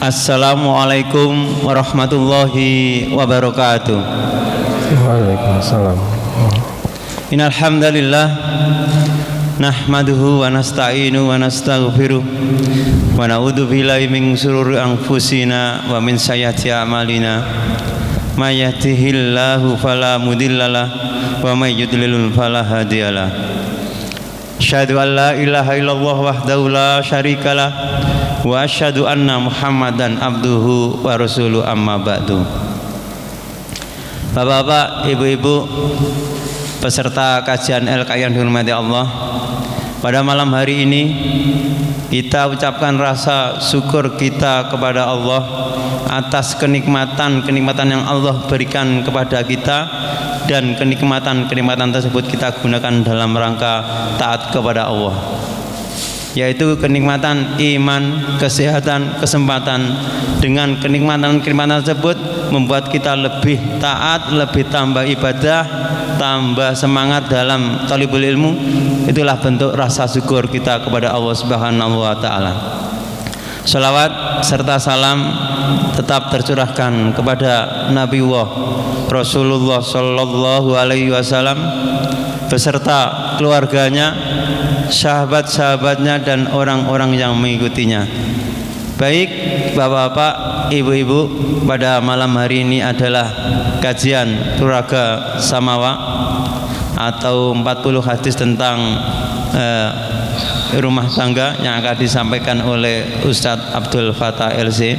Assalamualaikum warahmatullahi wabarakatuh. Waalaikumsalam. Innal hamdalillah nahmaduhu wa nasta'inu wa nastaghfiruh wa na'udzu billahi min shururi anfusina wa min sayyiati a'malina. May yahdihillahu fala mudhillalah wa may yudlil fala hadiyalah. Asyhadu an la ilaha illallah wahdahu la syarikalah wa asyhadu anna Muhammadan abduhu wa rasuluhu amma ba'du. Bapak-bapak, ibu-ibu, peserta kajian LKI yang dihormati Allah, pada malam hari ini kita ucapkan rasa syukur kita kepada Allah atas kenikmatan yang Allah berikan kepada kita, dan kenikmatan tersebut kita gunakan dalam rangka taat kepada Allah, yaitu kenikmatan iman, kesehatan, kesempatan. Dengan kenikmatan tersebut membuat kita lebih taat, lebih tambah ibadah, tambah semangat dalam talibul ilmu. Itulah bentuk rasa syukur kita kepada Allah Subhanahu wa taala. Salawat serta salam tetap tercurahkan kepada Nabiullah Rasulullah sallallahu alaihi wasallam beserta keluarganya, sahabat-sahabatnya, dan orang-orang yang mengikutinya. Baik bapak-bapak, ibu-ibu, pada malam hari ini adalah kajian Turaga Samawa atau 40 hadis tentang rumah tangga yang akan disampaikan oleh Ustadz Abdul Fattah LC.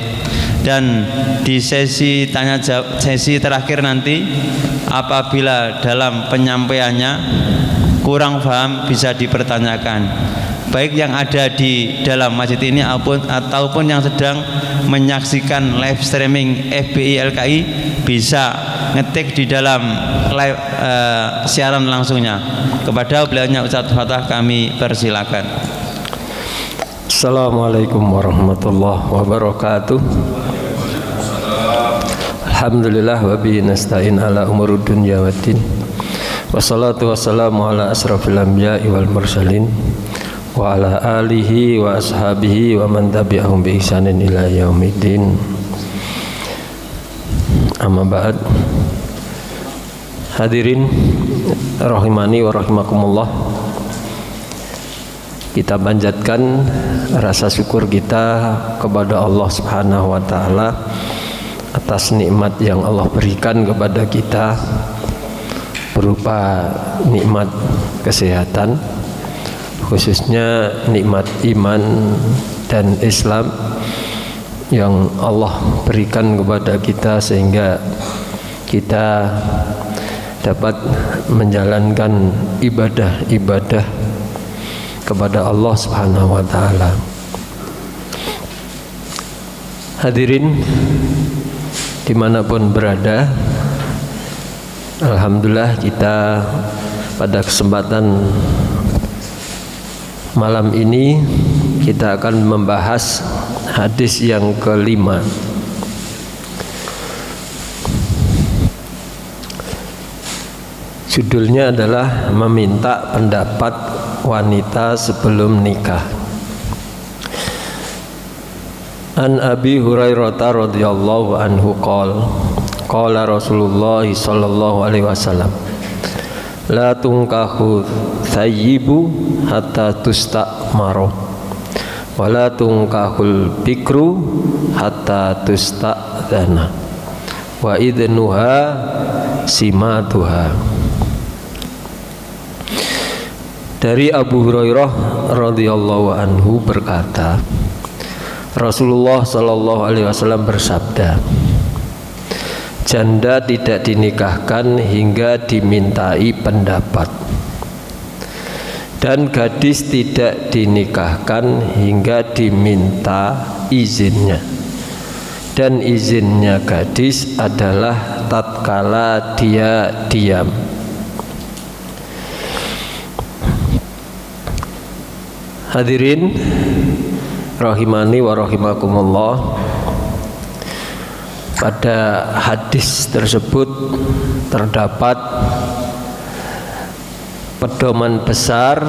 Dan di sesi tanya jawab, sesi terakhir nanti, apabila dalam penyampaiannya kurang paham bisa dipertanyakan, baik yang ada di dalam masjid ini ataupun yang sedang menyaksikan live streaming FBI LKI bisa ngetik di dalam live siaran langsungnya. Kepada beliaunya Ustadz Fattah kami persilakan. Assalamualaikum warahmatullahi wabarakatuh. Alhamdulillah wa bihi nasta'in ala umurud dunya waddin. Wassalatu wassalamu ala asrafil anbiya'i wal mursalin wa ala alihi wa ashabihi wa man tabi'ahum bi ihsanin ila yaumiddin. Amma ba'd. Hadirin rahimani wa rahimakumullah, kita panjatkan rasa syukur kita kepada Allah Subhanahu wa taala atas nikmat yang Allah berikan kepada kita berupa nikmat kesehatan, khususnya nikmat iman dan Islam yang Allah berikan kepada kita sehingga kita dapat menjalankan ibadah-ibadah kepada Allah Subhanahu wa taala. Hadirin dimanapun berada, alhamdulillah kita pada kesempatan malam ini kita akan membahas hadis yang kelima. Judulnya adalah meminta pendapat wanita sebelum nikah. An Abi Hurairah radhiyallahu anhu qala Rasulullah sallallahu alaihi wasallam, la tunkahu thayyibu hatta tusta'maru wa la tunkahul bikru hatta tusta'dhana wa idnuha simatuha. Dari Abu Hurairah radhiyallahu anhu berkata, Rasulullah sallallahu alaihi wasallam bersabda, janda tidak dinikahkan hingga dimintai pendapat, dan gadis tidak dinikahkan hingga diminta izinnya, dan izinnya gadis adalah tatkala dia diam. Hadirin rahimani wa rahimakumullah, pada hadis tersebut terdapat pedoman besar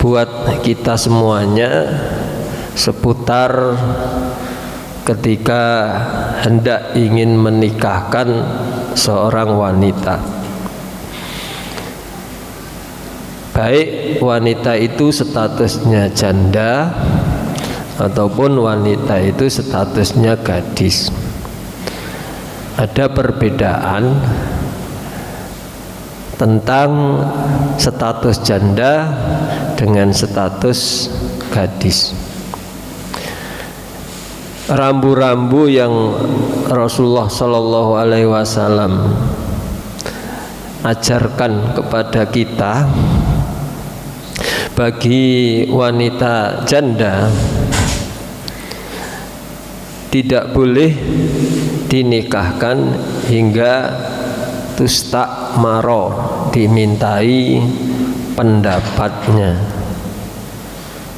buat kita semuanya seputar ketika hendak ingin menikahkan seorang wanita. Baik wanita itu statusnya janda ataupun wanita itu statusnya gadis. Ada perbedaan tentang status janda dengan status gadis. Rambu-rambu yang Rasulullah Shallallahu Alaihi Wasallam ajarkan kepada kita bagi wanita janda tidak boleh dinikahkan hingga tustak maro, dimintai pendapatnya.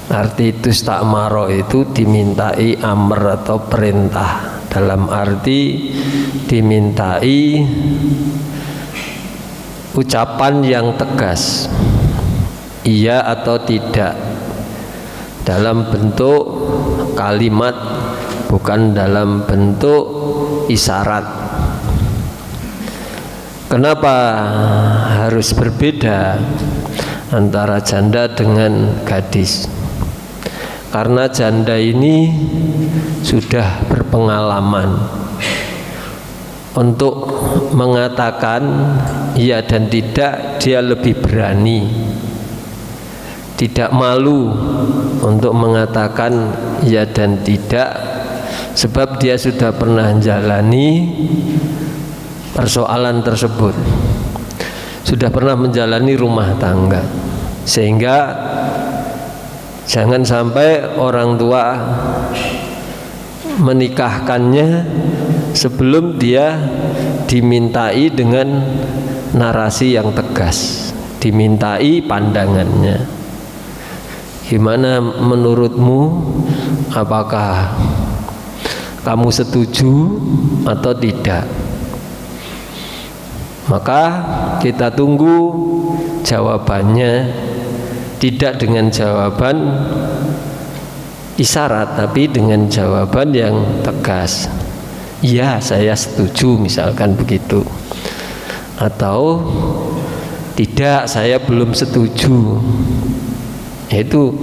Arti tustak maro itu dimintai amr atau perintah, dalam arti dimintai ucapan yang tegas, iya atau tidak, dalam bentuk kalimat, bukan dalam bentuk isyarat. Kenapa harus berbeda antara janda dengan gadis? Karena janda ini sudah berpengalaman untuk mengatakan iya dan tidak. Dia lebih berani, tidak malu untuk mengatakan iya dan tidak, sebab dia sudah pernah menjalani persoalan tersebut, sudah pernah menjalani rumah tangga. Sehingga jangan sampai orang tua menikahkannya sebelum dia dimintai dengan narasi yang tegas, dimintai pandangannya. Gimana menurutmu? Apakah kamu setuju atau tidak? Maka kita tunggu jawabannya, tidak dengan jawaban isyarat, tapi dengan jawaban yang tegas. Iya, saya setuju, misalkan begitu. Atau tidak, saya belum setuju. Itu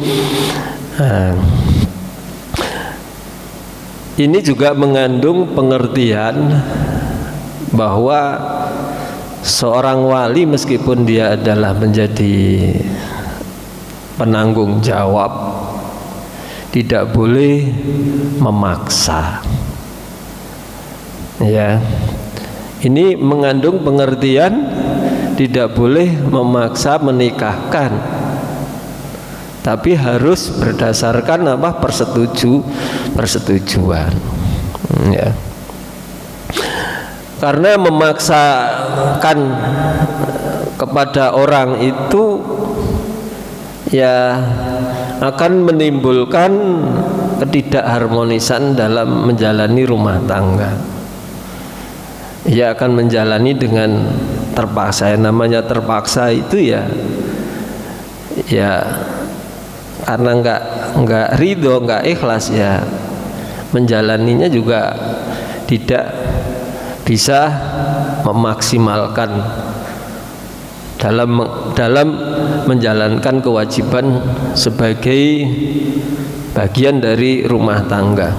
ini juga mengandung pengertian bahwa seorang wali meskipun dia adalah menjadi penanggung jawab, tidak boleh memaksa. Ya, ini mengandung pengertian tidak boleh memaksa menikahkan, tapi harus berdasarkan apa? Persetujuan. Ya. Karena memaksakan kepada orang itu ya akan menimbulkan ketidakharmonisan dalam menjalani rumah tangga. Ia akan menjalani dengan terpaksa. Yang namanya terpaksa itu ya karena nggak ridho, nggak ikhlas, ya menjalaninya juga tidak bisa memaksimalkan dalam menjalankan kewajiban sebagai bagian dari rumah tangga.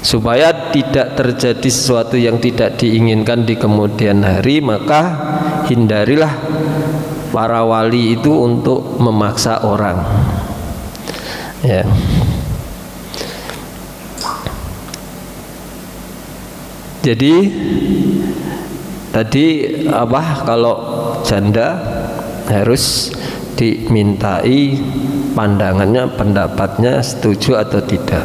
Supaya tidak terjadi sesuatu yang tidak diinginkan di kemudian hari, maka hindarilah para wali itu untuk memaksa orang. Ya. Jadi tadi kalau janda harus dimintai pandangannya, pendapatnya, setuju atau tidak.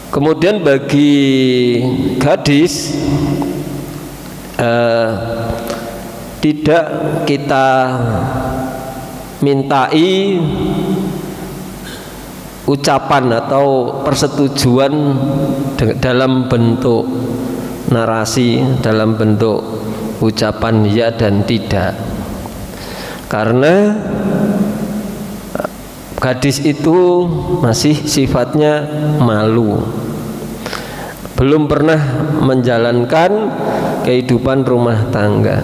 Kemudian bagi gadis tidak kita mintai ucapan atau persetujuan dalam bentuk narasi, dalam bentuk ucapan ya dan tidak. Karena gadis itu masih sifatnya malu, belum pernah menjalankan kehidupan rumah tangga.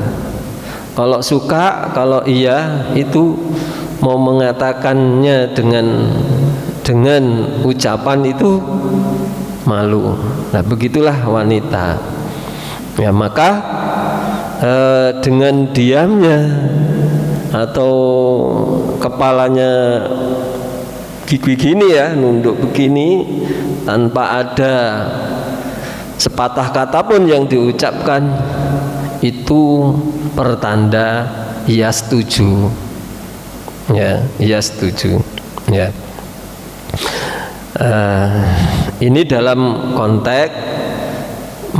Kalau suka, kalau iya, itu mau mengatakannya dengan ucapan itu malu. Nah, begitulah wanita. Ya, maka dengan diamnya atau kepalanya gini ya, nunduk begini tanpa ada sepatah kata pun yang diucapkan, itu pertanda ia setuju. Ya, ia setuju. Ya. Ini dalam konteks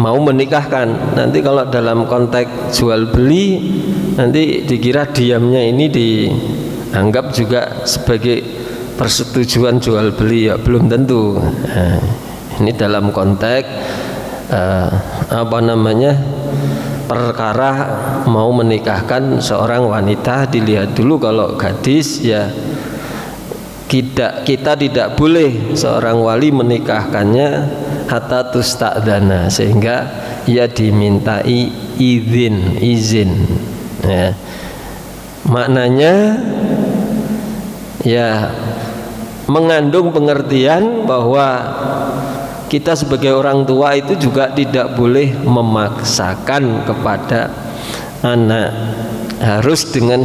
mau menikahkan. Nanti kalau dalam konteks jual beli, nanti dikira diamnya ini dianggap juga sebagai persetujuan jual beli, ya belum tentu. Ini dalam konteks perkara mau menikahkan seorang wanita, dilihat dulu. Kalau gadis ya kita tidak boleh seorang wali menikahkannya hatta tusta'dana, sehingga ia dimintai izin ya. Maknanya ya mengandung pengertian bahwa kita sebagai orang tua itu juga tidak boleh memaksakan kepada anak, harus dengan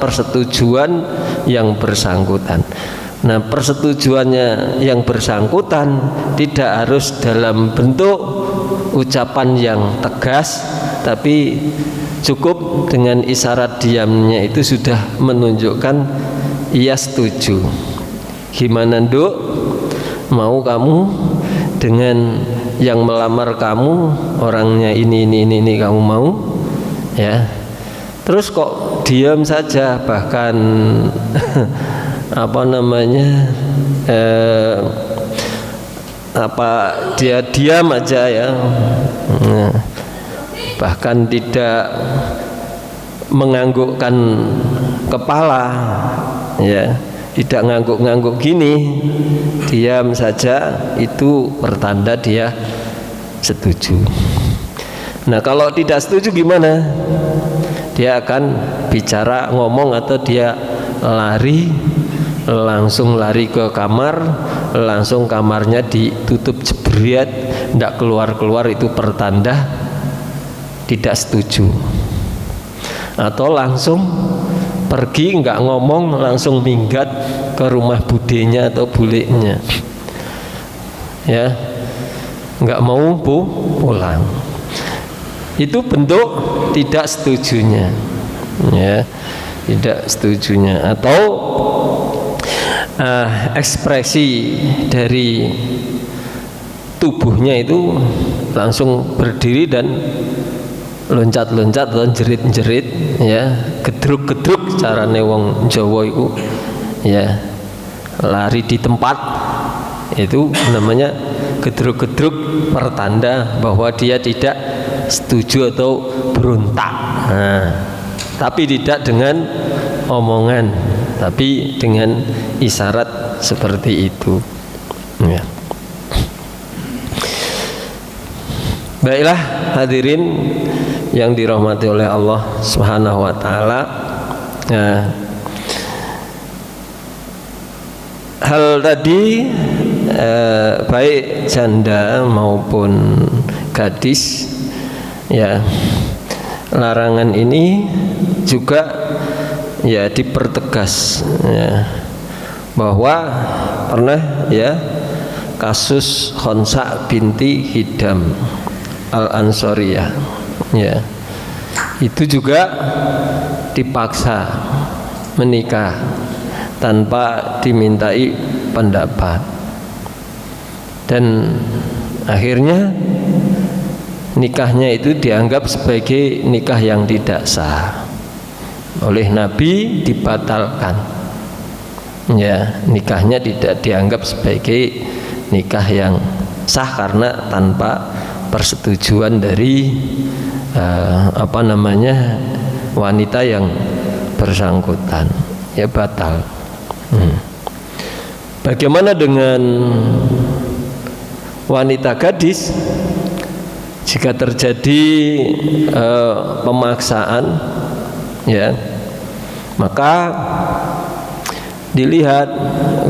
persetujuan yang bersangkutan. Nah, persetujuannya yang bersangkutan tidak harus dalam bentuk ucapan yang tegas, tapi cukup dengan isyarat diamnya itu sudah menunjukkan ia setuju. Gimana, Nduk? Mau kamu dengan yang melamar kamu orangnya ini kamu mau? Ya. Terus kok diam saja, bahkan dia diam aja ya, bahkan tidak menganggukkan kepala, ya, tidak ngangguk-ngangguk gini, diam saja, itu pertanda dia setuju. Nah, kalau tidak setuju gimana? Dia akan bicara, ngomong, atau dia langsung lari ke kamar, langsung kamarnya ditutup jebret, tidak keluar-keluar, itu pertanda tidak setuju. Atau langsung pergi, nggak ngomong, langsung minggat ke rumah budenya atau bulenya, ya, nggak mau pulang. Itu bentuk tidak setujunya, ya, tidak setujunya. Atau ekspresi dari tubuhnya itu langsung berdiri dan loncat-loncat atau jerit-jerit, ya, gedruk-gedruk carane wong Jawa itu, ya, lari di tempat, itu namanya gedruk-gedruk, pertanda bahwa dia tidak setuju atau berontak. Nah, tapi tidak dengan omongan, tapi dengan isyarat seperti itu, ya. Baiklah hadirin yang dirahmati oleh Allah Subhanahu wa taala. Nah, hal tadi baik janda maupun gadis, ya, larangan ini juga ya dipertegas, ya, bahwa pernah ya kasus Khonsa binti Hidam Al-Ansariyah, ya, itu juga dipaksa menikah tanpa dimintai pendapat, dan akhirnya nikahnya itu dianggap sebagai nikah yang tidak sah, oleh Nabi dibatalkan, ya, nikahnya tidak dianggap sebagai nikah yang sah karena tanpa persetujuan dari wanita yang bersangkutan, ya, batal, Bagaimana dengan wanita gadis? Jika terjadi pemaksaan, ya, maka dilihat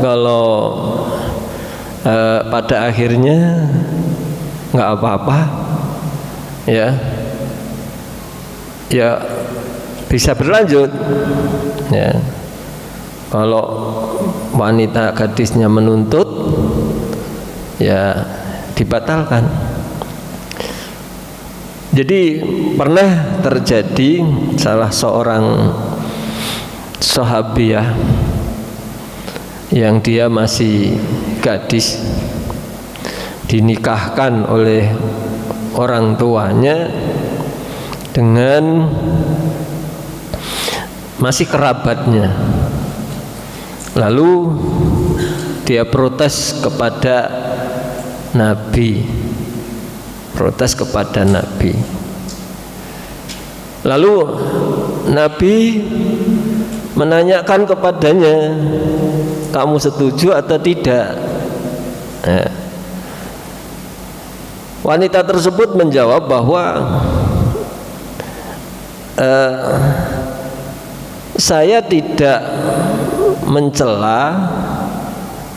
kalau pada akhirnya nggak apa-apa, ya bisa berlanjut, ya. Kalau wanita gadisnya menuntut, ya dibatalkan. Jadi pernah terjadi salah seorang sahabiah yang dia masih gadis dinikahkan oleh orang tuanya dengan masih kerabatnya. Lalu dia protes kepada Nabi, Lalu Nabi menanyakan kepadanya, kamu setuju atau tidak? Wanita tersebut menjawab bahwa saya tidak mencela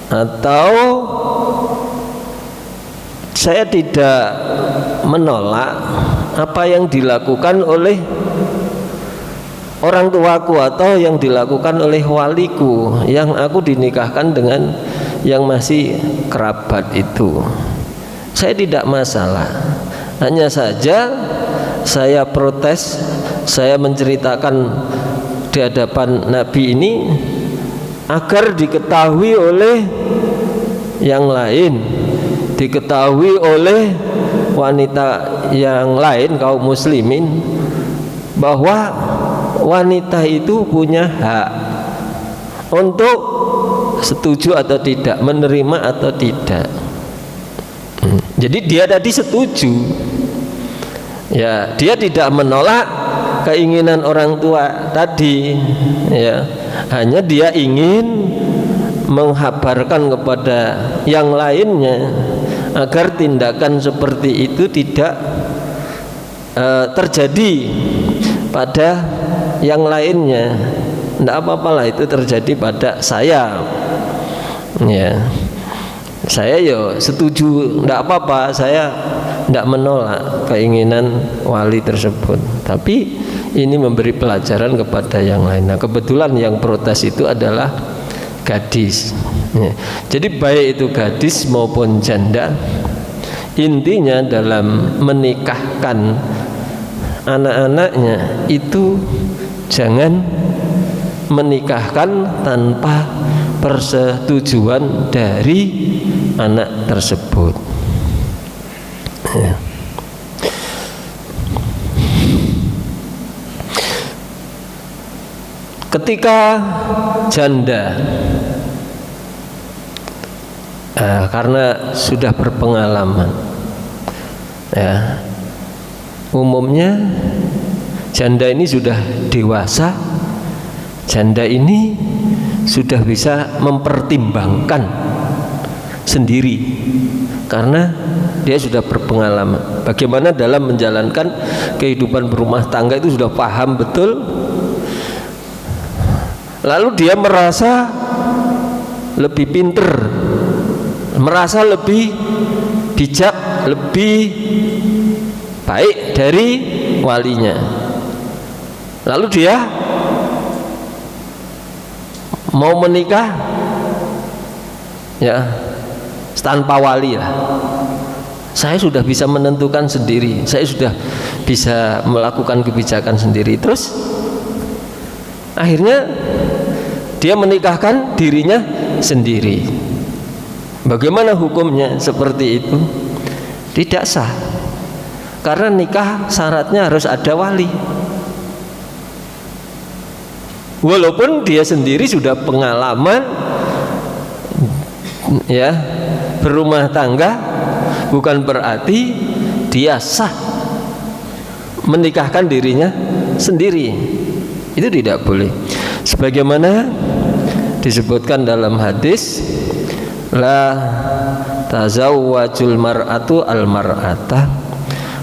atau saya tidak menolak apa yang dilakukan oleh orang tuaku atau yang dilakukan oleh waliku yang aku dinikahkan dengan yang masih kerabat itu. Saya tidak masalah, hanya saja saya protes, saya menceritakan di hadapan Nabi ini agar diketahui oleh yang lain, diketahui oleh wanita yang lain, kaum muslimin, bahwa wanita itu punya hak untuk setuju atau tidak, menerima atau tidak. Jadi dia tadi setuju, ya, dia tidak menolak keinginan orang tua tadi, ya, hanya dia ingin menghabarkan kepada yang lainnya agar tindakan seperti itu tidak terjadi pada yang lainnya. Tidak apa-apalah itu terjadi pada saya, ya. Saya setuju, tidak apa-apa, saya tidak menolak keinginan wali tersebut. Tapi ini memberi pelajaran kepada yang lain. Nah, kebetulan yang protes itu adalah gadis, ya. Jadi baik itu gadis maupun janda, intinya dalam menikahkan anak-anaknya itu jangan menikahkan tanpa persetujuan dari anak tersebut, ya. Ketika janda karena sudah berpengalaman, ya, umumnya janda ini sudah dewasa, janda ini sudah bisa mempertimbangkan sendiri karena dia sudah berpengalaman. Bagaimana dalam menjalankan kehidupan berumah tangga itu sudah paham betul. Lalu dia merasa lebih pinter, merasa lebih bijak, lebih baik dari walinya. Lalu dia mau menikah, ya, tanpa wali lah. Saya sudah bisa menentukan sendiri, saya sudah bisa melakukan kebijakan sendiri. Terus akhirnya dia menikahkan dirinya sendiri. Bagaimana hukumnya seperti itu? Tidak sah, karena nikah syaratnya harus ada wali. Walaupun dia sendiri sudah pengalaman, ya, berumah tangga, bukan berarti dia sah menikahkan dirinya sendiri. Itu tidak boleh. Sebagaimana disebutkan dalam hadis, la tazawwajul mar'atu al mar'ata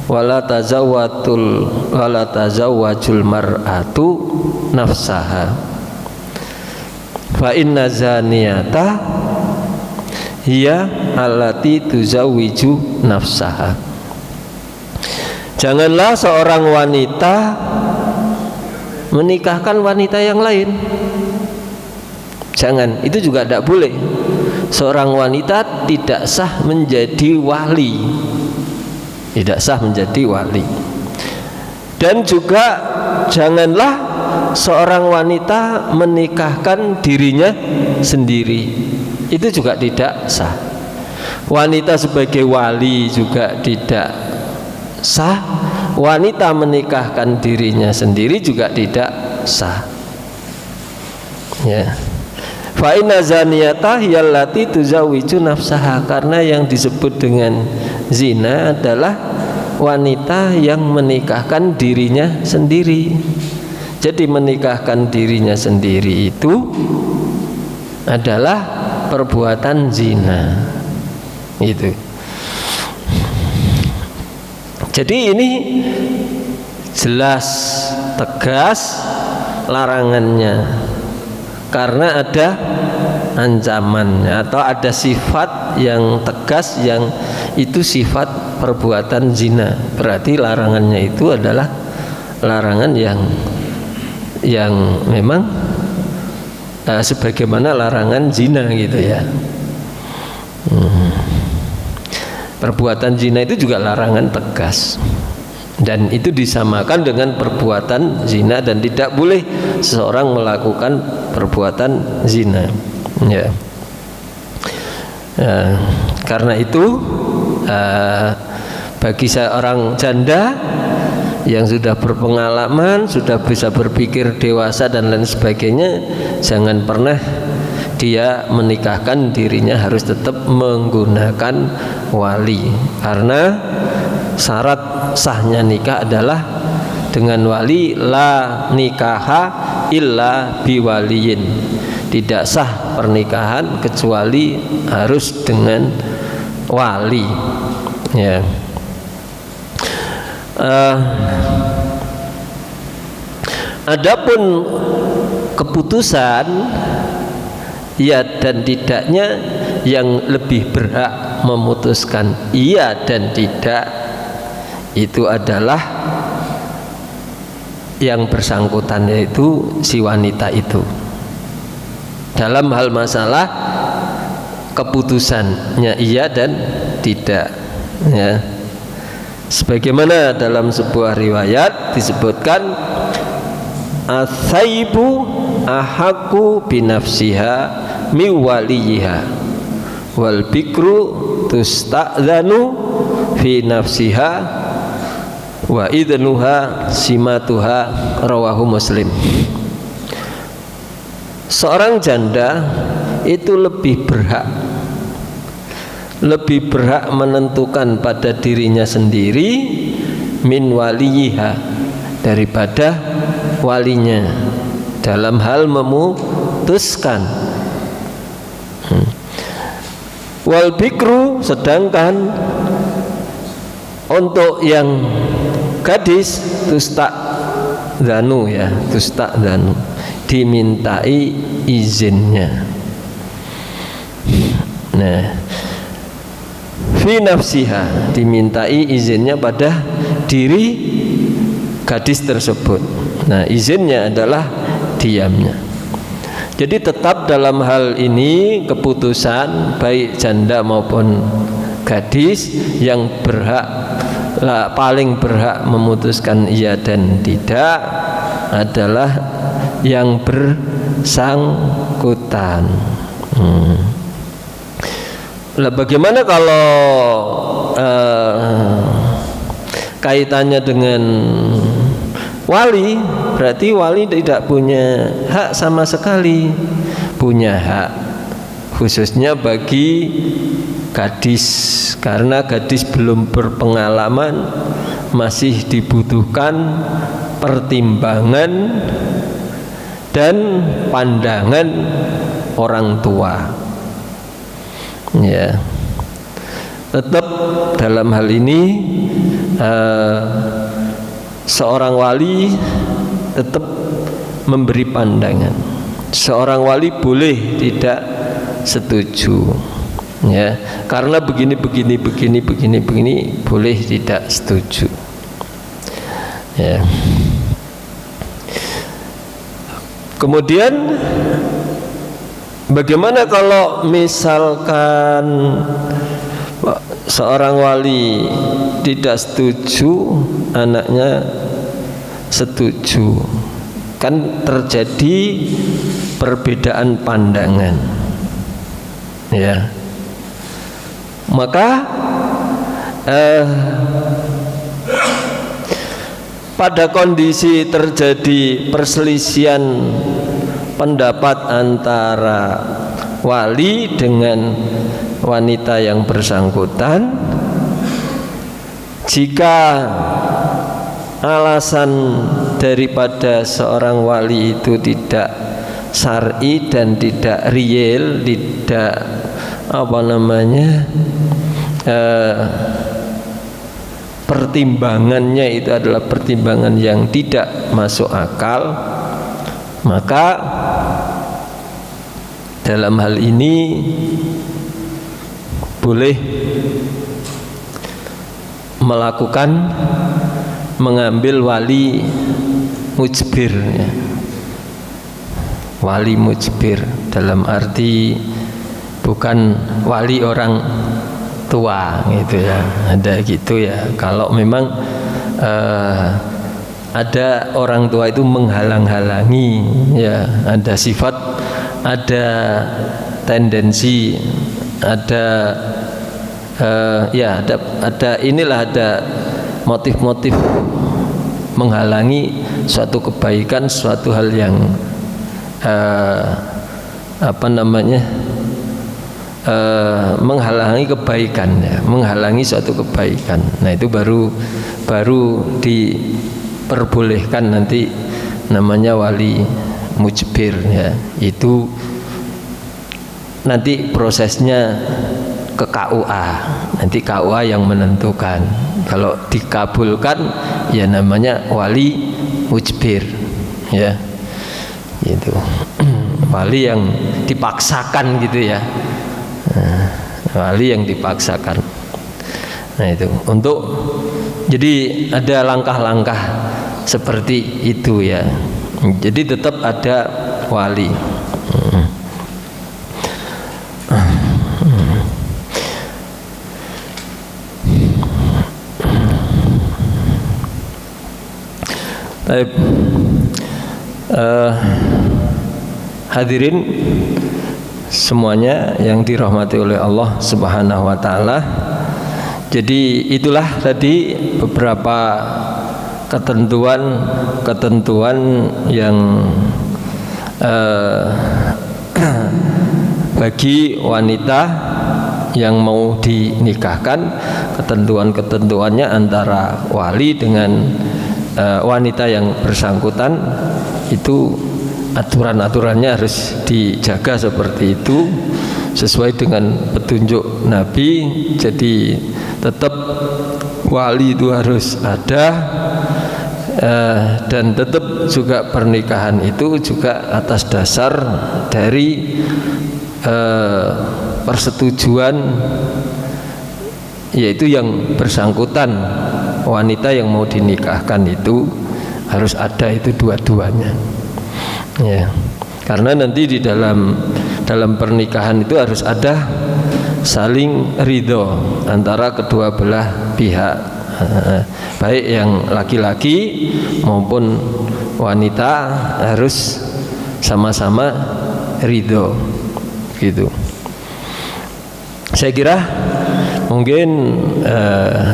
wala tazawwajul mar'atu nafsaha fa inna zaniyata hiya allati tuzawwiju nafsaha. Janganlah seorang wanita menikahkan wanita yang lain. Jangan, itu juga tidak boleh. Seorang wanita tidak sah menjadi wali. Tidak sah menjadi wali. Dan juga janganlah seorang wanita menikahkan dirinya sendiri. Itu juga tidak sah. Wanita sebagai wali juga tidak sah. Wanita menikahkan dirinya sendiri juga tidak sah. Ya. Fa inna zaniyata hiyallati tuzawwiju nafsaha, karena yang disebut dengan zina adalah wanita yang menikahkan dirinya sendiri. Jadi menikahkan dirinya sendiri itu adalah perbuatan zina. Itu. Jadi ini jelas tegas larangannya. Karena ada ancamannya atau ada sifat yang tegas, yang itu sifat perbuatan zina. Berarti larangannya itu adalah larangan yang memang sebagaimana larangan zina gitu ya. Perbuatan zina itu juga larangan tegas. Dan itu disamakan dengan perbuatan zina, dan tidak boleh seseorang melakukan perbuatan zina. Ya. Karena itu bagi seorang janda yang sudah berpengalaman, sudah bisa berpikir dewasa dan lain sebagainya, jangan pernah dia menikahkan dirinya, harus tetap menggunakan wali. Karena syarat sahnya nikah adalah dengan wali. La nikaha illa biwaliyin. Tidak sah pernikahan kecuali harus dengan wali. Ya. Adapun keputusan iya dan tidaknya, yang lebih berhak memutuskan iya dan tidak itu adalah yang bersangkutan, yaitu si wanita itu, dalam hal masalah keputusannya iya dan tidak. Ya. Sebagaimana dalam sebuah riwayat disebutkan, as-saibu ahaqqu binafsiha mi waliha wal bikru tusta'zanu fi nafsiha wa idnuha simatuha, rawahu Muslim. Seorang janda itu lebih berhak menentukan pada dirinya sendiri min waliha, daripada walinya dalam hal memutuskan. Wal bikru, sedangkan untuk yang gadis tusta'zanu, ya, tusta'zanu, dimintai izinnya. Nah, fi nafsiha, dimintai izinnya pada diri gadis tersebut. Nah, izinnya adalah diamnya. Jadi tetap dalam hal ini keputusan baik janda maupun gadis yang paling berhak memutuskan iya dan tidak adalah yang bersangkutan. Lah bagaimana kalau kaitannya dengan wali? Berarti wali tidak punya hak sama sekali. Punya hak khususnya bagi gadis, karena gadis belum berpengalaman, masih dibutuhkan pertimbangan dan pandangan orang tua. Ya, tetap dalam hal ini seorang wali tetap memberi pandangan. Seorang wali boleh tidak setuju, ya, karena begini boleh tidak setuju. Ya. Kemudian bagaimana kalau misalkan seorang wali tidak setuju, anaknya setuju? Kan terjadi perbedaan pandangan, ya. Maka pada kondisi terjadi perselisihan pendapat antara wali dengan wanita yang bersangkutan, jika alasan daripada seorang wali itu tidak syar'i dan tidak real, tidak pertimbangannya itu adalah pertimbangan yang tidak masuk akal, maka dalam hal ini boleh mengambil wali mujbir, ya. Wali mujbir dalam arti bukan wali orang tua gitu ya, ada gitu ya. Kalau memang ada orang tua itu menghalang-halangi, ya, ada sifat, ada tendensi, ada ada motif-motif menghalangi suatu kebaikan, suatu hal yang menghalangi kebaikan, ya, menghalangi suatu kebaikan. Nah, itu baru diperbolehkan nanti namanya wali mujbir, ya. Itu nanti prosesnya ke KUA, nanti KUA yang menentukan. Kalau dikabulkan, ya namanya wali mujbir, ya, gitu. Wali yang dipaksakan gitu ya. Wali yang dipaksakan. Nah, itu untuk, jadi ada langkah-langkah seperti itu, ya. Jadi tetap ada wali. Baik, hadirin semuanya yang dirahmati oleh Allah Subhanahu wa taala. Jadi itulah tadi beberapa ketentuan yang bagi wanita yang mau dinikahkan, ketentuannya antara wali dengan wanita yang bersangkutan itu aturan-aturannya harus dijaga seperti itu sesuai dengan petunjuk Nabi. Jadi tetap wali itu harus ada, dan tetap juga pernikahan itu juga atas dasar dari persetujuan, yaitu yang bersangkutan, wanita yang mau dinikahkan itu harus ada itu dua-duanya, ya. Karena nanti di dalam pernikahan itu harus ada saling ridho antara kedua belah pihak, baik yang laki-laki maupun wanita harus sama-sama ridho, gitu. Saya kira mungkin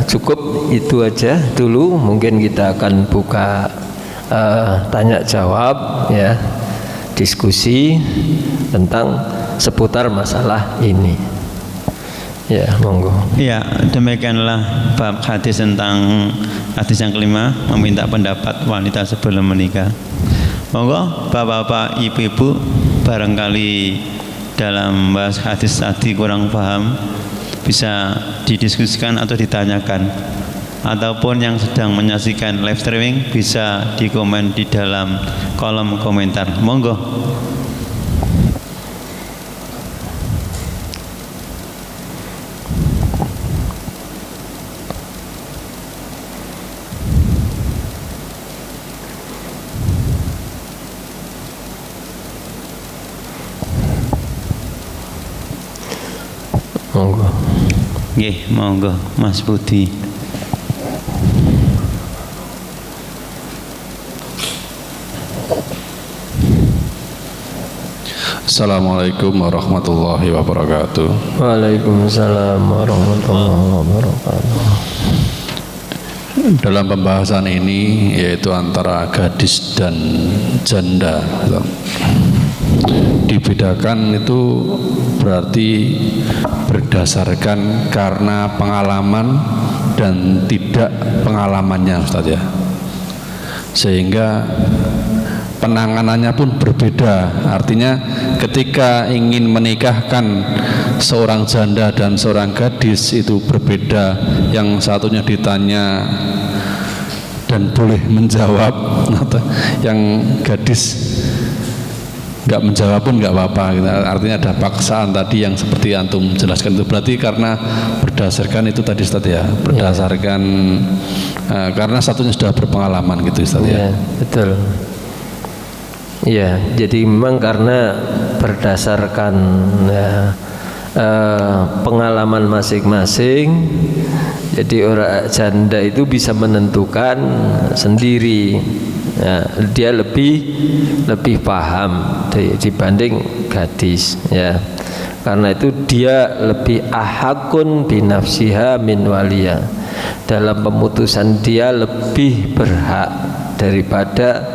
cukup itu aja dulu. Mungkin kita akan buka tanya jawab, ya, diskusi tentang seputar masalah ini. Ya, monggo. Ya, demikianlah bab hadis tentang hadis yang kelima, meminta pendapat wanita sebelum menikah. Monggo bapak-bapak, ibu-ibu, barangkali dalam bahas hadis tadi kurang paham, bisa didiskusikan atau ditanyakan, ataupun yang sedang menyaksikan live streaming bisa dikomen di dalam kolom komentar. Monggo. Monggo. Nggih, monggo Mas Budi. Assalamualaikum warahmatullahi wabarakatuh. Waalaikumsalam warahmatullahi wabarakatuh. Dalam pembahasan ini yaitu antara gadis dan janda, dibedakan itu berarti berdasarkan karena pengalaman dan tidak pengalamannya, Ustaz ya. Sehingga penanganannya pun berbeda. Artinya ketika ingin menikahkan seorang janda dan seorang gadis itu berbeda. Yang satunya ditanya dan boleh menjawab, yang gadis nggak menjawab pun nggak apa-apa. Artinya ada paksaan tadi yang seperti antum jelaskan itu. Berarti karena berdasarkan itu tadi, Ustaz ya, berdasarkan karena satunya sudah berpengalaman gitu, Ustaz ya. Betul. Iya, jadi memang karena berdasarkan pengalaman masing-masing, jadi orang janda itu bisa menentukan sendiri. Ya, dia lebih paham dibanding gadis, ya. Karena itu dia lebih ahakun binafsiha min waliya. Dalam pemutusan dia lebih berhak daripada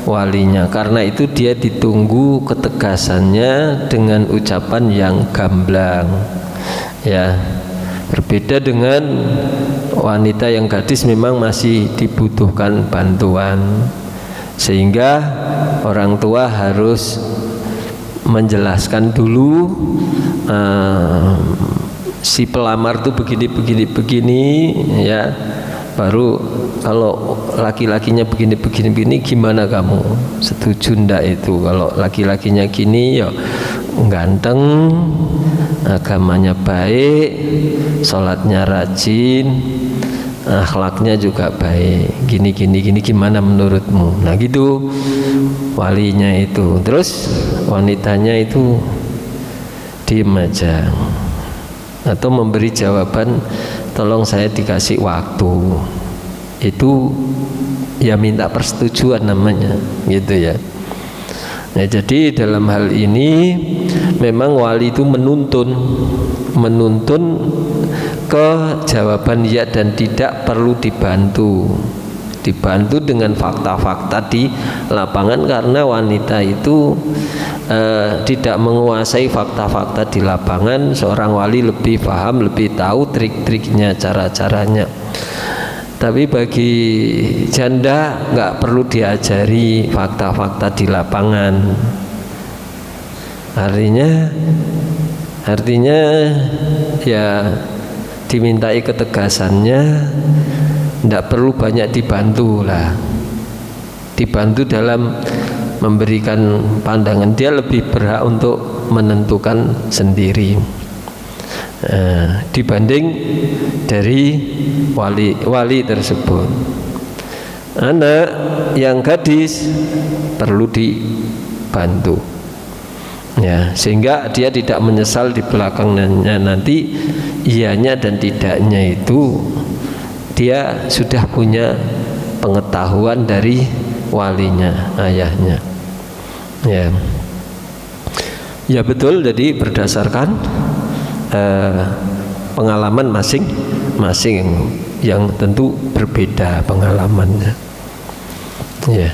walinya. Karena itu dia ditunggu ketegasannya dengan ucapan yang gamblang, ya. Berbeda dengan wanita yang gadis, memang masih dibutuhkan bantuan, sehingga orang tua harus menjelaskan dulu si pelamar itu begini, ya. Baru kalau laki-lakinya begini gimana kamu setuju ndak itu? Kalau laki-lakinya gini, ya ganteng, agamanya baik, sholatnya rajin, akhlaknya juga baik, gini gimana menurutmu? Nah gitu walinya itu. Terus wanitanya itu diem aja atau memberi jawaban, tolong saya dikasih waktu. Itu ya minta persetujuan namanya, gitu ya. Nah, jadi dalam hal ini memang wali itu menuntun ke jawaban ya dan tidak, perlu dibantu dengan fakta-fakta di lapangan, karena wanita itu tidak menguasai fakta-fakta di lapangan. Seorang wali lebih paham, lebih tahu trik-triknya, cara-caranya. Tapi bagi janda nggak perlu diajari fakta-fakta di lapangan. Artinya ya dimintai ketegasannya, tidak perlu banyak dibantu lah. Dibantu dalam memberikan pandangan, dia lebih berhak untuk menentukan sendiri dibanding dari wali tersebut. Anak yang gadis perlu dibantu, ya, sehingga dia tidak menyesal di belakangnya nanti. Iyanya dan tidaknya itu dia sudah punya pengetahuan dari walinya, ayahnya, ya betul. Jadi berdasarkan pengalaman masing-masing yang tentu berbeda pengalamannya, ya.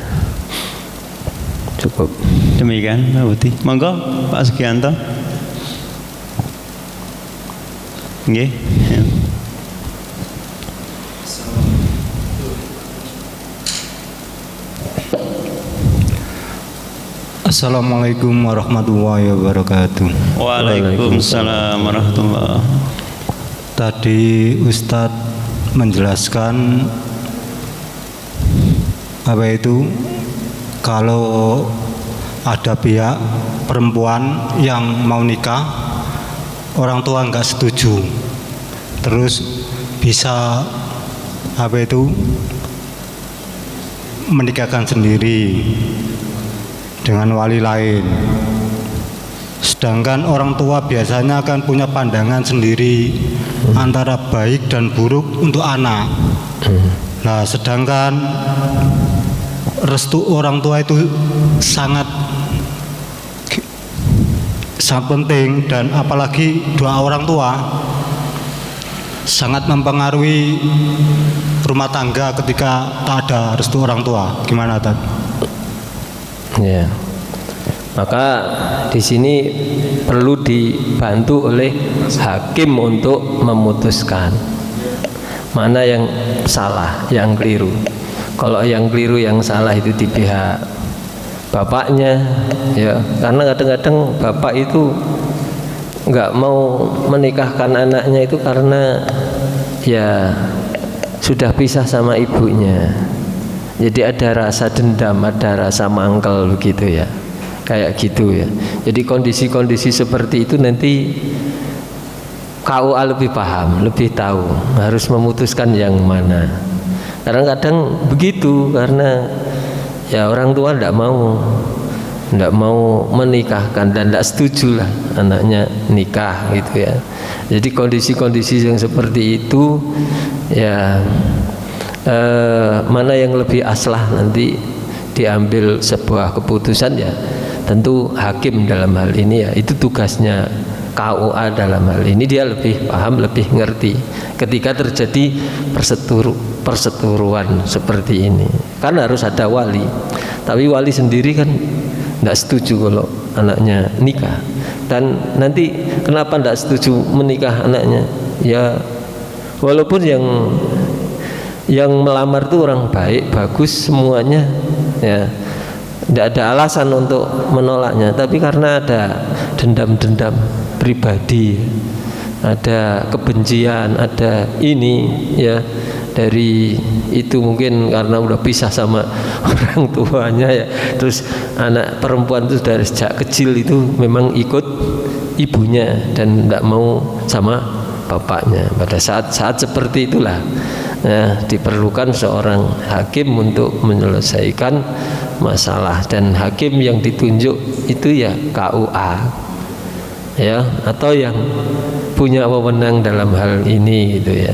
Cukup Demikian Pak Budi. Monggo Pak Sugianto. Nggih. Ya. Assalamualaikum warahmatullahi wabarakatuh. Waalaikumsalam warahmatullahi. Tadi Ustadz menjelaskan apa itu kalau ada pihak perempuan yang mau nikah, orang tua nggak setuju, terus bisa apa itu menikahkan sendiri dengan wali lain. Sedangkan orang tua biasanya akan punya pandangan sendiri antara baik dan buruk untuk anak. Nah, sedangkan restu orang tua itu sangat penting, dan apalagi doa orang tua sangat mempengaruhi rumah tangga ketika tak ada restu orang tua. Gimana, Tad? Ya, maka di sini perlu dibantu oleh hakim untuk memutuskan mana yang salah, yang keliru. Kalau yang keliru, yang salah itu di pihak bapaknya, ya, karena kadang-kadang bapak itu nggak mau menikahkan anaknya itu karena ya sudah pisah sama ibunya. Jadi ada rasa dendam, ada rasa mangkel begitu ya, kayak gitu ya. Jadi kondisi-kondisi seperti itu nanti KUA lebih paham, lebih tahu harus memutuskan yang mana. Kadang-kadang begitu karena ya orang tua tidak mau menikahkan dan tidak setuju lah anaknya nikah gitu ya. Jadi kondisi-kondisi yang seperti itu ya mana yang lebih aslah nanti diambil sebuah keputusan ya tentu hakim dalam hal ini ya, itu tugasnya KUA dalam hal ini, dia lebih paham, lebih ngerti ketika terjadi perseturuan seperti ini. Kan harus ada wali, tapi wali sendiri kan tidak setuju kalau anaknya nikah. Dan nanti kenapa tidak setuju menikah anaknya? Ya walaupun yang melamar itu orang baik, bagus semuanya ya, tidak ada alasan untuk menolaknya, tapi karena ada dendam-dendam pribadi, ada kebencian, ada ini ya, dari itu mungkin karena udah pisah sama orang tuanya ya, terus anak perempuan itu dari sejak kecil itu memang ikut ibunya dan tidak mau sama bapaknya. Pada saat seperti itulah ya, diperlukan seorang hakim untuk menyelesaikan masalah, dan hakim yang ditunjuk itu ya KUA ya, atau yang punya wewenang dalam hal ini gitu ya.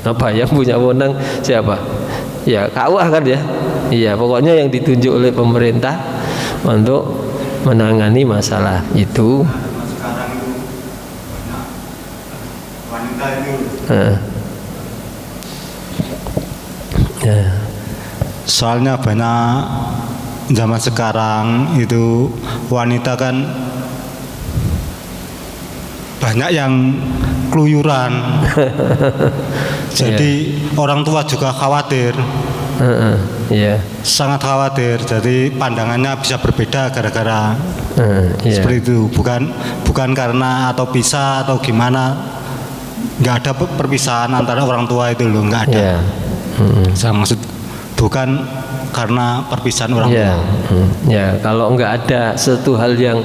Apa yang punya wewenang siapa? Ya KUA kan ya. Iya, pokoknya yang ditunjuk oleh pemerintah untuk menangani masalah itu. Sekarang itu wanita itu ya. soalnya banyak zaman sekarang itu wanita kan banyak yang keluyuran. Jadi orang tua juga khawatir, sangat khawatir. Jadi pandangannya bisa berbeda gara-gara seperti itu. Bukan karena atau pisah atau gimana. Nggak ada perpisahan antara orang tua itu loh, nggak ada. Saya maksud bukan karena perpisahan orang tua. Ya, kalau nggak ada satu hal yang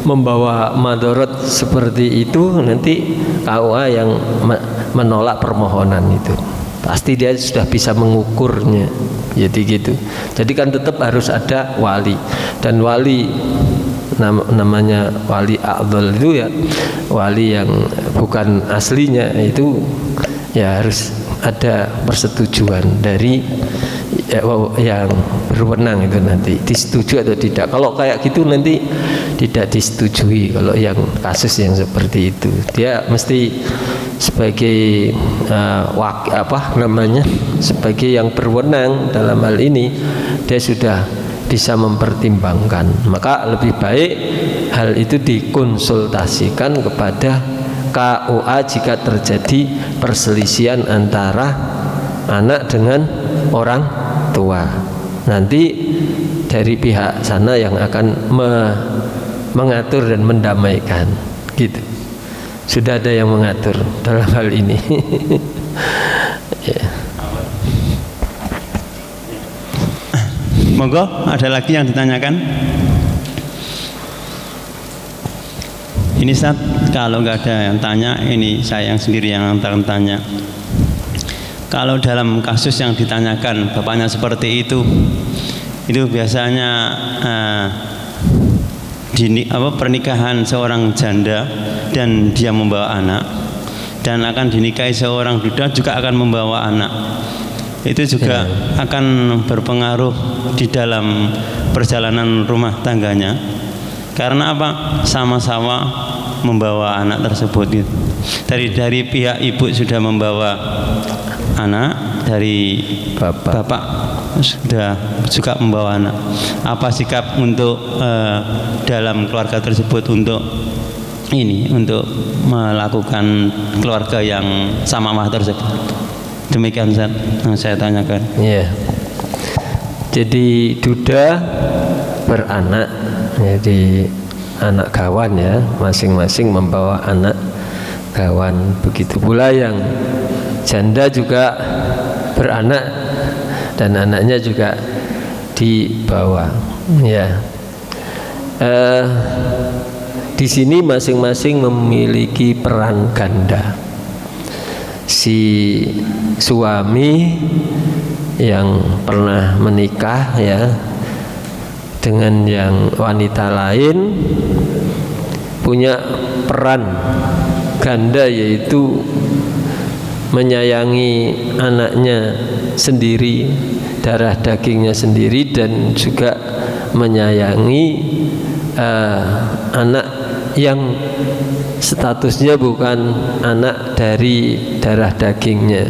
membawa madorot seperti itu, nanti KUA yang menolak permohonan itu pasti dia sudah bisa mengukurnya. Jadi gitu. Jadi kan tetap harus ada wali, dan wali namanya wali a'dhal itu ya, wali yang bukan aslinya itu ya harus ada persetujuan dari yang berwenang itu, nanti disetujui atau tidak. Kalau kayak gitu nanti tidak disetujui. Kalau yang kasus yang seperti itu, dia mesti sebagai sebagai yang berwenang dalam hal ini, dia sudah bisa mempertimbangkan. Maka lebih baik hal itu dikonsultasikan kepada KUA jika terjadi perselisihan antara anak dengan orang tua. Nanti dari pihak sana yang akan mengatur dan mendamaikan, gitu. Sudah ada yang mengatur dalam hal ini. Ya. Monggo, ada lagi yang ditanyakan? Ini Ustaz, kalau nggak ada yang tanya, ini saya yang sendiri yang akan tanya. Kalau dalam kasus yang ditanyakan bapaknya seperti itu biasanya pernikahan seorang janda dan dia membawa anak, dan akan dinikahi seorang duda juga akan membawa anak. Itu juga akan berpengaruh di dalam perjalanan rumah tangganya. Karena apa? Sama-sama membawa anak tersebut gitu. Dari pihak ibu sudah membawa anak, dari bapak sudah juga membawa anak. Apa sikap untuk dalam keluarga tersebut untuk melakukan keluarga yang sama mah tersebut? Demikian Ustaz yang saya tanyakan. Iya. Jadi duda beranak, jadi anak kawan ya, masing-masing membawa anak kawan. Begitu pula yang janda juga beranak dan anaknya juga dibawa. Ya. Di sini masing-masing memiliki peran ganda. Si suami yang pernah menikah ya dengan yang wanita lain punya peran ganda, yaitu menyayangi anaknya sendiri, darah dagingnya sendiri, dan juga menyayangi anak yang statusnya bukan anak dari darah dagingnya.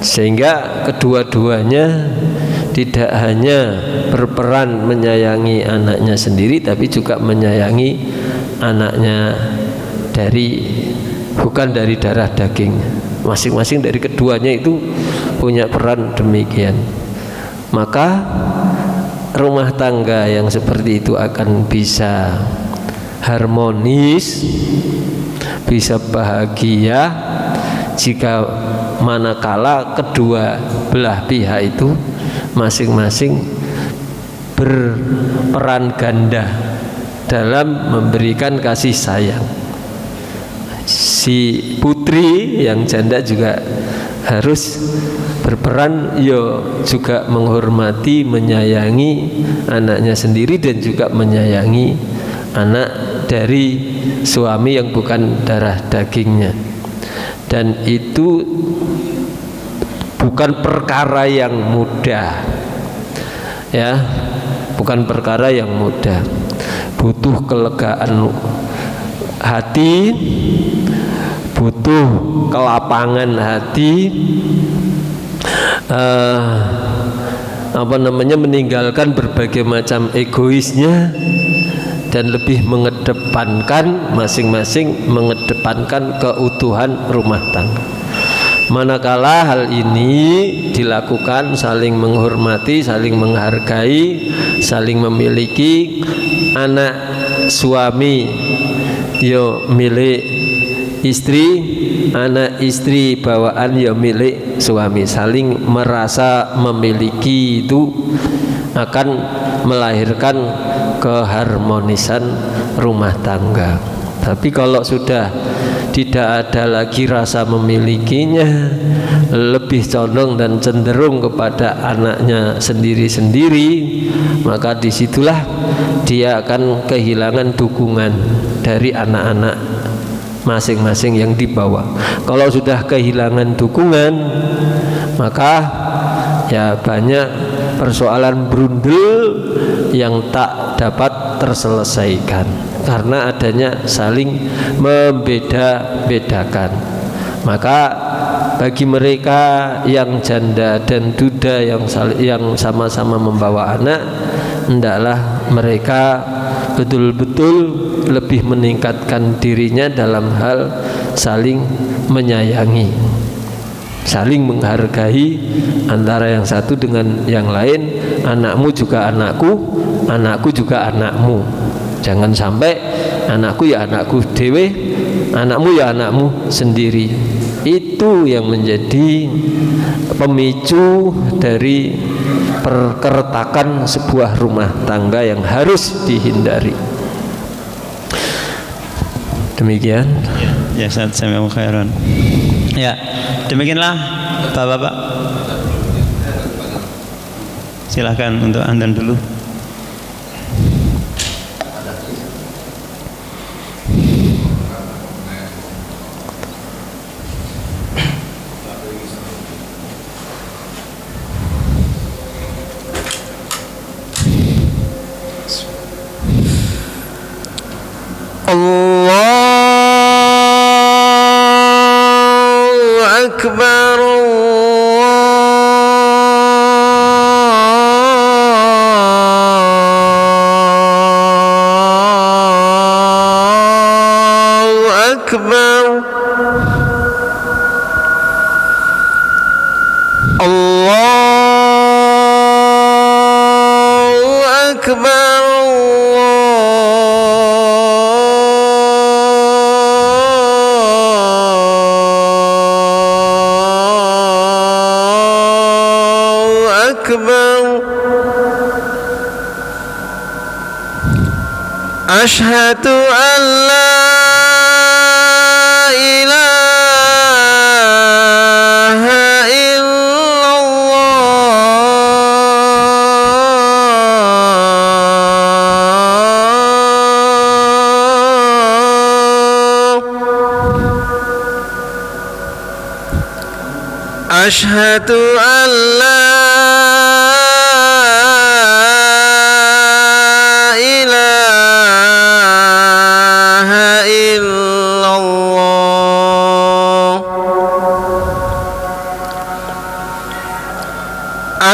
Sehingga kedua-duanya tidak hanya berperan menyayangi anaknya sendiri, tapi juga menyayangi anaknya bukan dari darah daging. Masing-masing dari keduanya itu punya peran demikian. Maka rumah tangga yang seperti itu akan bisa harmonis, bisa bahagia jika manakala kedua belah pihak itu masing-masing berperan ganda dalam memberikan kasih sayang. Si putri yang janda juga harus berperan juga menghormati, menyayangi anaknya sendiri, dan juga menyayangi anak dari suami yang bukan darah dagingnya. Dan itu bukan perkara yang mudah, ya, bukan perkara yang mudah. Butuh kelegaan hati, butuh kelapangan hati, meninggalkan berbagai macam egoisnya, dan lebih mengedepankan, masing-masing mengedepankan keutuhan rumah tangga. Manakala hal ini dilakukan saling menghormati, saling menghargai, saling memiliki, anak suami milik istri, anak istri bawaan milik suami, saling merasa memiliki, itu akan melahirkan keharmonisan rumah tangga. Tapi kalau sudah tidak ada lagi rasa memilikinya, lebih condong dan cenderung kepada anaknya sendiri-sendiri, maka disitulah dia akan kehilangan dukungan dari anak-anak masing-masing yang dibawa. Kalau sudah kehilangan dukungan, maka ya banyak persoalan brundel yang tak dapat terselesaikan karena adanya saling membeda-bedakan. Maka bagi mereka yang janda dan duda yang sama-sama membawa anak, hendaklah mereka betul-betul lebih meningkatkan dirinya dalam hal saling menyayangi. saling menghargai antara yang satu dengan yang lain. Anakmu juga anakku, anakku juga anakmu. Jangan sampai anakku ya anakku dewe, anakmu ya anakmu sendiri. Itu yang menjadi pemicu dari perkeretakan sebuah rumah tangga yang harus dihindari. Demikian. Ya, jazakumullahu khairan. Ya, demikianlah Bapak-bapak. Silahkan untuk Anda dulu. Allahu Akbar. Allahu Akbar. Allahu Akbar. Asyhadu an la ilaha illallah. Asyhadu an la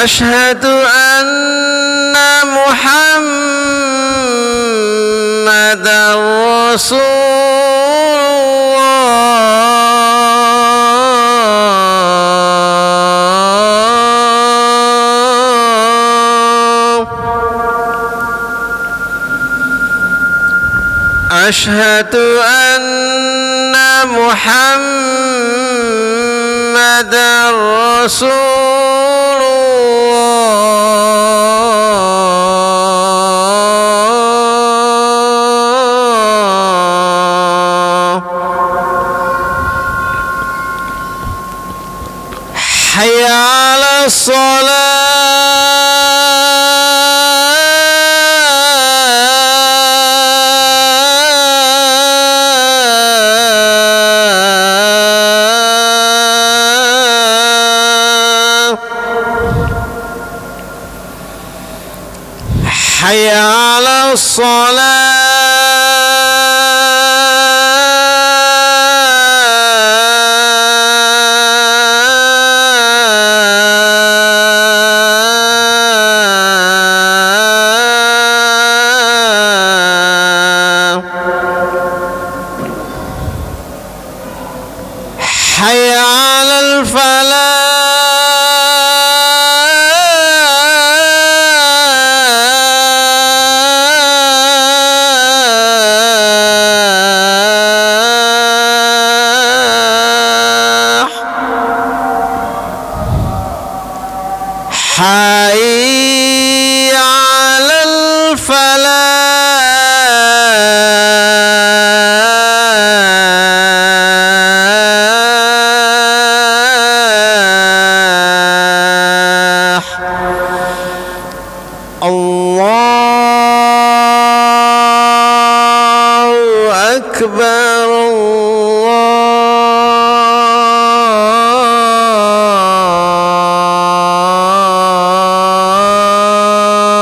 Asyhadu anna Muhammadar Rasulullah. Asyhadu anna Muhammadar Rasulullah. Hayya 'alas shalah. Hayya 'alas shalah. Hayya 'alal falah. Hayya 'alal falah. Allahu Akbar.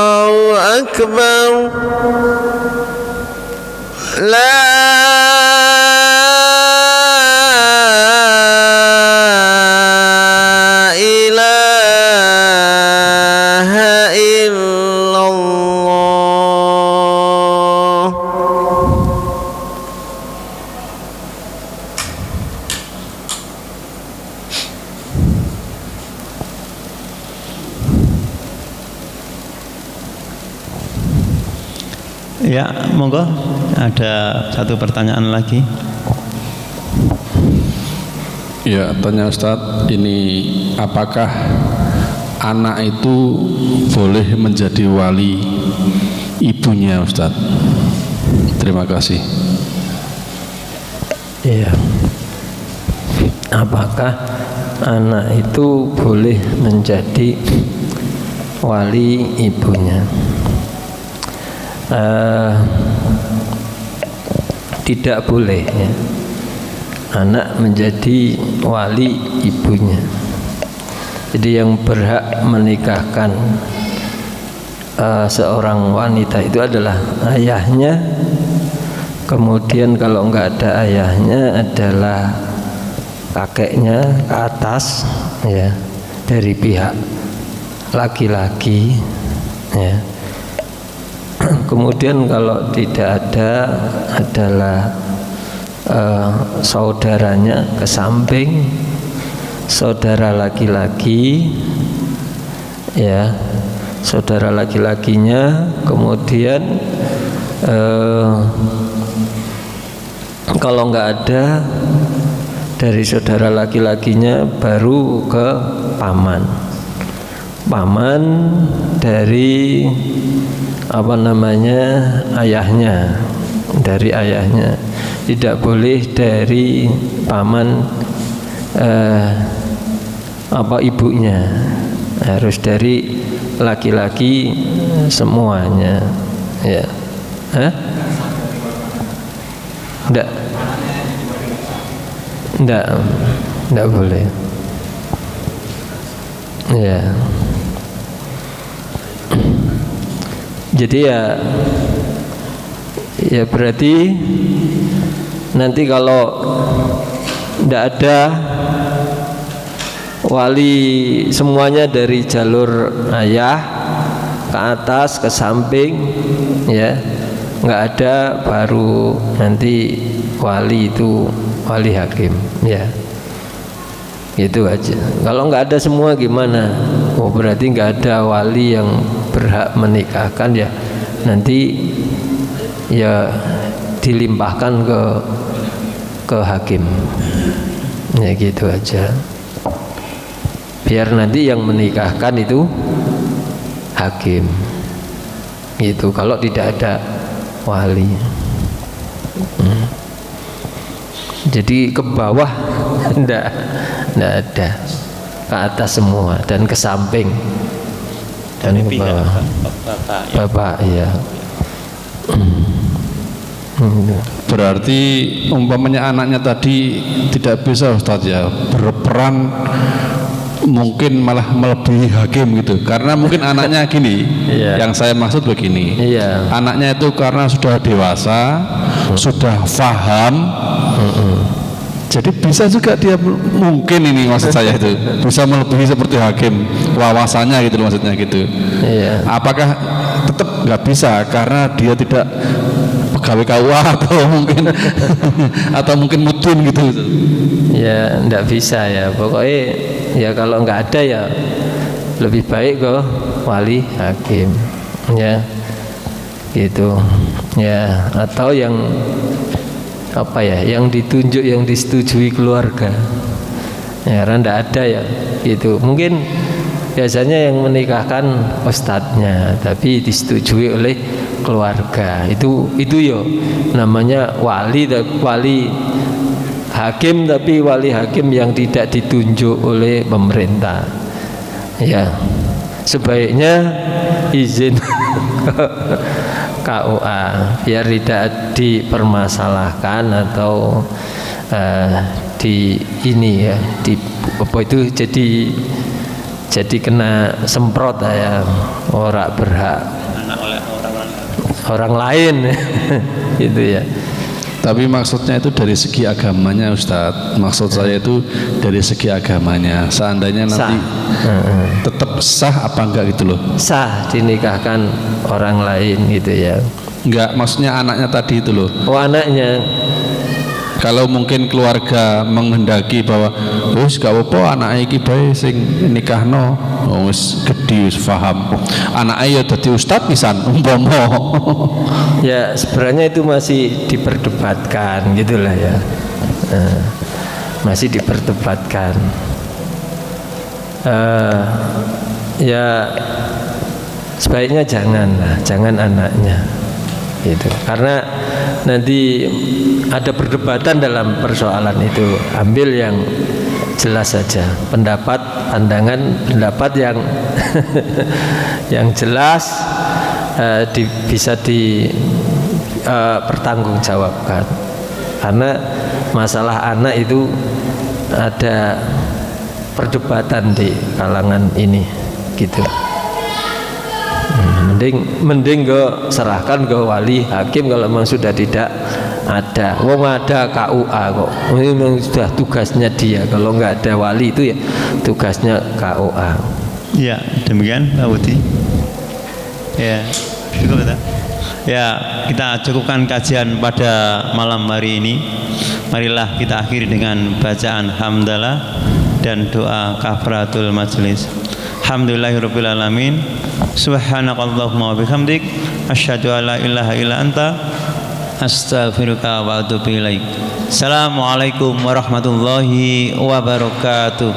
Allahu Akbar. La ilaha illallah. Ya, monggo ada satu pertanyaan lagi. Ya, tanya Ustadz, ini apakah anak itu boleh menjadi wali ibunya Ustadz? Terima kasih. Iya. Apakah anak itu boleh menjadi wali ibunya? Tidak boleh ya. Anak menjadi wali ibunya. Jadi yang berhak menikahkan seorang wanita itu adalah ayahnya. Kemudian kalau enggak ada ayahnya adalah kakeknya ke atas ya, dari pihak laki-laki ya. Kemudian kalau tidak ada adalah saudaranya ke samping, saudara laki-laki ya, saudara laki-lakinya. Kemudian kalau nggak ada dari saudara laki-lakinya baru ke paman, paman dari ayahnya, dari ayahnya. Tidak boleh dari paman ibunya, harus dari laki-laki semuanya ya. Enggak boleh ya. Jadi ya berarti nanti kalau tidak ada wali semuanya dari jalur ayah ke atas ke samping ya, nggak ada, baru nanti wali itu wali hakim ya, gitu aja. Kalau nggak ada semua gimana? Oh, berarti nggak ada wali yang berhak menikahkan ya, nanti ya dilimpahkan ke hakim ya, gitu aja. Biar nanti yang menikahkan itu hakim gitu, kalau tidak ada wali. Jadi ke bawah enggak ada, ke atas semua dan ke samping dan ke bawah. Bapak ya. Berarti umpamanya anaknya tadi tidak bisa Ustadz ya berperan, mungkin malah melebihi hakim gitu, karena mungkin anaknya gini yang saya maksud begini, anaknya itu karena sudah dewasa, sudah paham, jadi bisa juga dia, mungkin ini maksud saya itu bisa melebihi seperti hakim wawasannya gitu maksudnya gitu. Apakah tetap nggak bisa karena dia tidak pegawai KUA atau mungkin mudin gitu? Ya nggak bisa ya, pokoknya ya kalau nggak ada ya lebih baik ke wali hakim ya, gitu ya. Atau yang yang ditunjuk, yang disetujui keluarga ya, karena nggak ada ya gitu. Mungkin biasanya yang menikahkan ustadznya tapi disetujui oleh keluarga, itu yo namanya wali hakim, tapi wali hakim yang tidak ditunjuk oleh pemerintah ya. Sebaiknya izin KUA biar tidak dipermasalahkan atau di ini ya, di apa itu jadi kena semprot ya, orang berhak orang lain gitu ya. Tapi maksudnya itu dari segi agamanya Ustadz, maksud saya itu dari segi agamanya, seandainya nanti tetap sah apa enggak gitu loh? Sah dinikahkan orang lain gitu ya. Enggak, maksudnya anaknya tadi itu loh. Oh, anaknya Kalau mungkin keluarga menghendaki bahwa wis gak apa anake iki bae sing nikahno, wis gedhe wis paham. Anake ya dadi ustaz pisan umpama. Ya sebenarnya itu masih diperdebatkan gitulah ya. Masih diperdebatkan. Ya sebaiknya jangan anaknya gitu, karena nanti ada perdebatan dalam persoalan itu. Ambil yang jelas saja, pandangan pendapat yang yang jelas, bisa dipertanggungjawabkan, karena masalah anak itu ada perdebatan di kalangan ini gitu. Mending go serahkan ke wali hakim kalau memang sudah tidak ada. Wong ada KUA kok, ini memang sudah tugasnya dia. Kalau nggak ada wali itu ya tugasnya KUA. Ya demikian Pak Budi. Ya cukup ya. Ya kita cukupkan kajian pada malam hari ini. Marilah kita akhiri dengan bacaan hamdalah dan doa kafaratul majlis. Alhamdulillahirabbil alamin. Subhanakallahumma wa bihamdik asyhadu an la ilaha illa anta astaghfiruka wa atubu ilaik. Assalamualaikum warahmatullahi wabarakatuh.